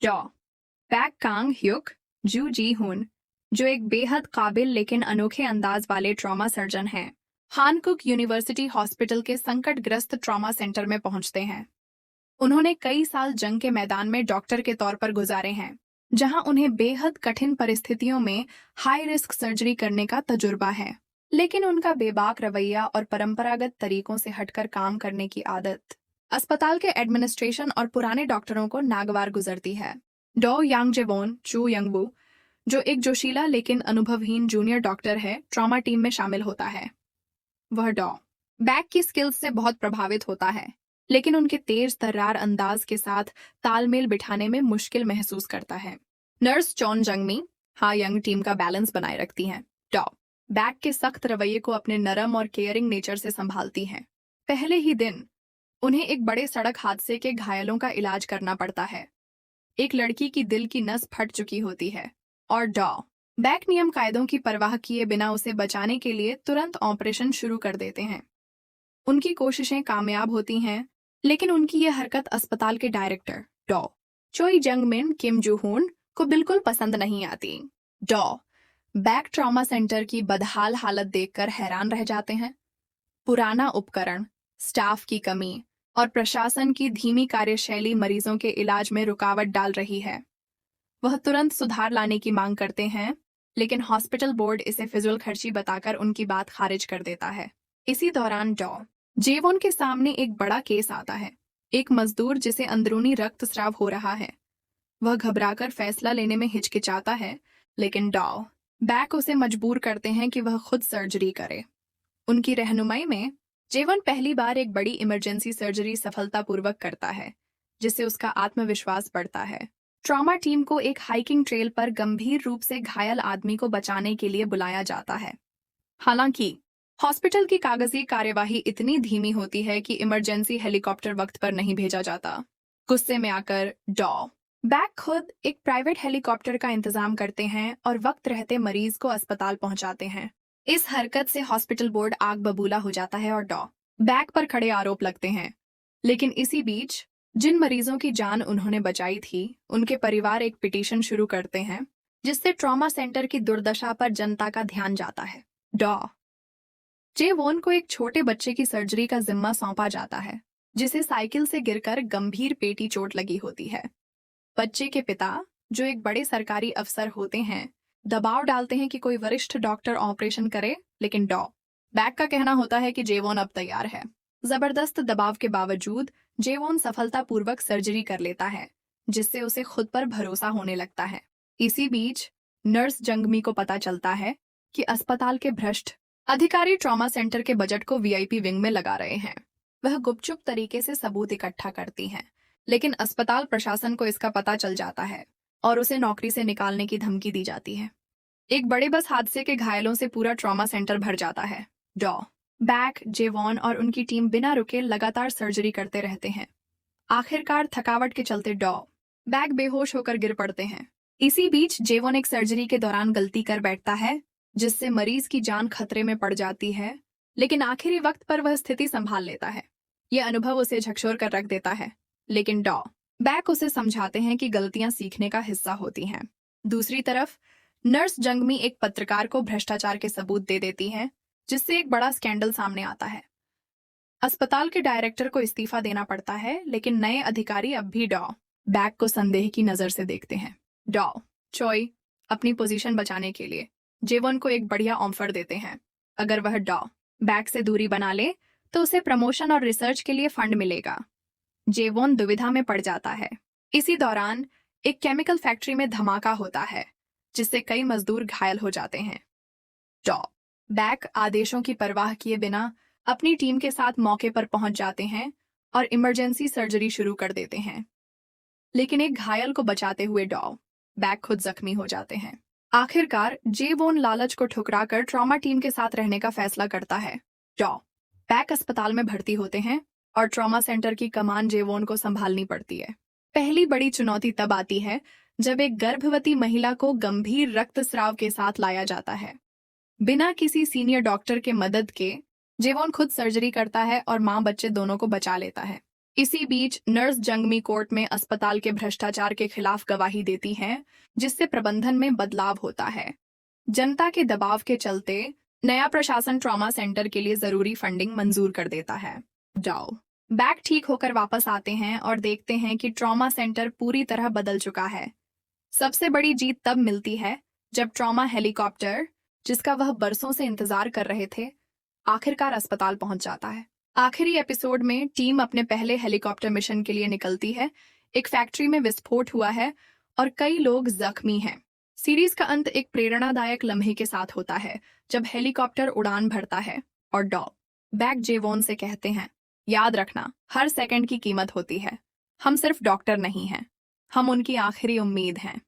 डॉ back Kong ह्युक जू जी हुन, जो एक बेहद काबिल लेकिन अनोखे अंदाज वाले ट्रॉमा सर्जन हैं, हानकुक यूनिवर्सिटी हॉस्पिटल के संकटग्रस्त ट्रॉमा सेंटर में पहुंचते हैं। उन्होंने कई साल जंग के मैदान में डॉक्टर के तौर पर गुजारे हैं, जहां उन्हें बेहद कठिन परिस्थितियों में हाई रिस्क सर्जरी करने का तजुर्बा है। लेकिन उनका बेबाक रवैया और परंपरागत तरीकों से हटकर काम करने की आदत अस्पताल के एडमिनिस्ट्रेशन और पुराने डॉक्टरों को नागवार गुजरती है। डॉ यांग जेवोन चू यंगवू, जो एक जोशीला लेकिन अनुभवहीन जूनियर डॉक्टर है, ट्रॉमा टीम में शामिल होता है। वह डॉ बैक की स्किल्स से बहुत प्रभावित होता है, लेकिन उनके तेज तर्रार अंदाज के साथ तालमेल बिठाने में मुश्किल महसूस करता है। नर्स चॉन जंगमी हा यंग टीम का बैलेंस बनाए रखती हैं। डॉ बैक के सख्त रवैये को अपने नरम और केयरिंग नेचर से संभालती हैं। पहले ही दिन उन्हें एक बड़े सड़क हादसे के घायलों का इलाज करना पड़ता है। एक लड़की की दिल की नस फट चुकी होती है और डॉ बैक नियम कायदों की परवाह किए बिना उसे बचाने के लिए तुरंत ऑपरेशन शुरू कर देते हैं। उनकी कोशिशें कामयाब होती हैं, लेकिन उनकी यह हरकत अस्पताल के डायरेक्टर डॉ चोई जंग मिन किम जू हुन को बिल्कुल पसंद नहीं आती। डॉ बैक ट्रॉमा सेंटर की बदहाल हालत देखकर हैरान रह जाते हैं। पुराना उपकरण, स्टाफ की कमी और प्रशासन की धीमी कार्यशैली मरीजों के इलाज में रुकावट डाल रही है। वह तुरंत सुधार लाने की मांग करते हैं, लेकिन हॉस्पिटल बोर्ड इसे फिजूल खर्ची बताकर उनकी बात खारिज कर देता है। इसी दौरान डॉ जेवोन के सामने एक बड़ा केस आता है। एक मजदूर जिसे अंदरूनी रक्तस्राव हो रहा है। वह घबराकर फैसला लेने में हिचकिचाता है, लेकिन डॉ बैक उसे मजबूर करते हैं कि वह खुद सर्जरी करे। उनकी रहनुमाई में जेवन पहली बार एक बड़ी इमरजेंसी सर्जरी सफलतापूर्वक करता है, जिससे उसका आत्मविश्वास बढ़ता है। ट्रॉमा टीम को एक हाइकिंग ट्रेल पर गंभीर रूप से घायल आदमी को बचाने के लिए बुलाया जाता है। हालांकि हॉस्पिटल की कागजी कार्यवाही इतनी धीमी होती है कि इमरजेंसी हेलीकॉप्टर वक्त पर नहीं भेजा जाता। गुस्से में आकर डॉ बैक खुद एक प्राइवेट हेलीकॉप्टर का इंतजाम करते हैं और वक्त रहते मरीज को अस्पताल पहुंचाते हैं। इस हरकत से हॉस्पिटल बोर्ड आग बबूला हो जाता है और डॉ बैक पर खड़े आरोप लगते हैं। लेकिन इसी बीच जिन मरीजों की जान उन्होंने बचाई थी, उनके परिवार एक पिटीशन शुरू करते हैं, जिससे ट्रॉमा सेंटर की दुर्दशा पर जनता का ध्यान जाता है। डॉ जेवोन को एक छोटे बच्चे की सर्जरी का जिम्मा सौंपा जाता है, जिसे साइकिल से गिरकर गंभीर पेटी चोट लगी होती है। बच्चे के पिता, जो एक बड़े सरकारी अफसर होते हैं, दबाव डालते हैं कि कोई वरिष्ठ डॉक्टर ऑपरेशन करे, लेकिन डॉ बैक का कहना होता है कि जेवोन अब तैयार है। जबरदस्त दबाव के बावजूद जेवोन सफलतापूर्वक सर्जरी कर लेता है, जिससे उसे खुद पर भरोसा होने लगता है। इसी बीच नर्स जंगमी को पता चलता है कि अस्पताल के भ्रष्ट अधिकारी ट्रॉमा सेंटर के बजट को वीआईपी विंग में लगा रहे हैं। वह गुपचुप तरीके से सबूत इकट्ठा करती हैं, लेकिन अस्पताल प्रशासन को इसका पता चल जाता है और उसे नौकरी से निकालने की धमकी दी जाती है। एक बड़े बस हादसे के घायलों से पूरा ट्रॉमा सेंटर भर जाता है। डॉ बैक, जेवॉन और उनकी टीम बिना रुके लगातार सर्जरी करते रहते हैं। आखिरकार थकावट के चलते डॉ बैक बेहोश होकर गिर पड़ते हैं। इसी बीच जेवॉन एक सर्जरी के दौरान गलती कर बैठता है, जिससे मरीज की जान खतरे में पड़ जाती है, लेकिन आखिरी वक्त पर वह स्थिति संभाल लेता है। यह अनुभव उसे झकझोर कर रख देता है, लेकिन डॉ बैक उसे समझाते हैं कि गलतियां सीखने का हिस्सा होती हैं। दूसरी तरफ नर्स जंगमी एक पत्रकार को भ्रष्टाचार के सबूत दे देती हैं, जिससे एक बड़ा स्कैंडल सामने आता है। अस्पताल के डायरेक्टर को इस्तीफा देना पड़ता है, लेकिन नए अधिकारी अब भी डॉ बैक को संदेह की नजर से देखते हैं। डॉ चोई अपनी पोजीशन बचाने के लिए जेवॉन को एक बढ़िया ऑफर देते हैं। अगर वह डॉ बैक से दूरी बना ले तो उसे प्रमोशन और रिसर्च के लिए फंड मिलेगा। जेवॉन दुविधा में पड़ जाता है। इसी दौरान एक केमिकल फैक्ट्री में धमाका होता है, जिससे कई मजदूर घायल हो जाते हैं। डॉ बैक आदेशों की परवाह किए बिना अपनी टीम के साथ मौके पर पहुंच जाते हैं और इमरजेंसी सर्जरी शुरू कर देते हैं। लेकिन एक घायल को बचाते हुए डॉ बैक खुद जख्मी हो जाते हैं। आखिरकार जेवॉन लालच को ठुकराकर ट्रॉमा टीम के साथ रहने का फैसला करता है। डॉ बैक अस्पताल में भर्ती होते हैं और ट्रॉमा सेंटर की कमान जेवॉन को संभालनी पड़ती है। पहली बड़ी चुनौती तब आती है जब एक गर्भवती महिला को गंभीर रक्तस्राव के साथ लाया जाता है। बिना किसी सीनियर डॉक्टर के मदद के जेवॉन खुद सर्जरी करता है और मां बच्चे दोनों को बचा लेता है। इसी बीच नर्स जंगमी कोर्ट में अस्पताल के भ्रष्टाचार के खिलाफ गवाही देती हैं, जिससे प्रबंधन में बदलाव होता है। जनता के दबाव के चलते नया प्रशासन ट्रॉमा सेंटर के लिए जरूरी फंडिंग मंजूर कर देता है। जाओ बैग ठीक होकर वापस आते हैं और देखते हैं कि ट्रॉमा सेंटर पूरी तरह बदल चुका है। सबसे बड़ी जीत तब मिलती है जब ट्रॉमा हेलीकॉप्टर, जिसका वह बरसों से इंतजार कर रहे थे, आखिरकार अस्पताल पहुंच जाता है। आखिरी एपिसोड में टीम अपने पहले हेलीकॉप्टर मिशन के लिए निकलती है। एक फैक्ट्री में विस्फोट हुआ है और कई लोग जख्मी हैं। सीरीज का अंत एक प्रेरणादायक लम्हे के साथ होता है जब हेलीकॉप्टर उड़ान भरता है और बैग जेवोन से कहते हैं, याद रखना, हर सेकंड की कीमत होती है। हम सिर्फ डॉक्टर नहीं हैं, हम उनकी आखिरी उम्मीद हैं।